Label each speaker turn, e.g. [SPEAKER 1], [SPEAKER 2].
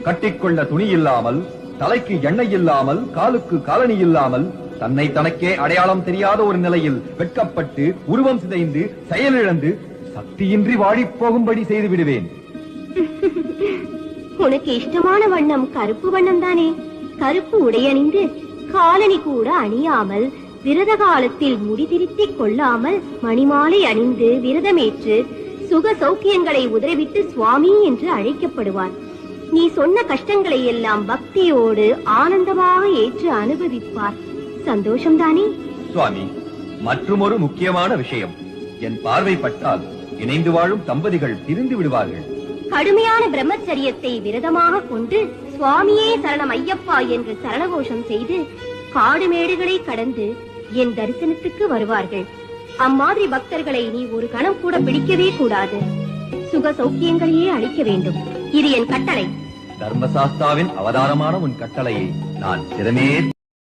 [SPEAKER 1] கட்டிக்கொள்ள துணி இல்லாமல், தலைக்கு எண்ணெய் இல்லாமல், காலுக்கு காலணி இல்லாமல், தன்னை தனக்கே அடையாளம் தெரியாத ஒரு நிலையில் வெட்கப்பட்டு உருவம் சிதைந்து செயலிழந்து சக்தியின்றி வாடிப் போகும்படி செய்து விடுவேன்.
[SPEAKER 2] உனக்கு இஷ்டமான வண்ணம் கருப்பு வண்ணம் தானே. கருப்பு உடையணிந்து காலணி கூட அணியாமல், விரத காலத்தில் முடிதிருத்திக் கொள்ளாமல், மணிமாலை அணிந்து விரதமேற்று சுக சௌக்கியங்களை உதறிவிட்டு சுவாமி என்று அழைக்கப்படுவார். நீ சொன்ன கஷ்டங்களை எல்லாம் பக்தியோடு ஆனந்தமாக ஏற்று அனுபவிப்பார். சந்தோஷம்தானே?
[SPEAKER 1] சுவாமி, மற்றுமொரு முக்கியமான விஷயம். என் பார்வைப்பட்டால் இணைந்து வாழும் தம்பதிகள் பிரிந்து விடுவார்கள்.
[SPEAKER 2] கடுமையான பிரம்மச்சரியத்தை விரதமாக கொண்டு சுவாமியே சரணம் ஐயப்பா என்று சரணகோஷம் செய்து காடு மேடுகளை கடந்து என் தரிசனத்துக்கு வருவார்கள். அம்மாதிரி பக்தர்களை நீ ஒரு கணம் கூட பிடிக்கவே கூடாது. சுக சௌக்கியங்களையே அளிக்க வேண்டும். இது என் கட்டளை.
[SPEAKER 1] தர்மசாஸ்தாவின் அவதாரமான உன் கட்டளையை நான் சிறமே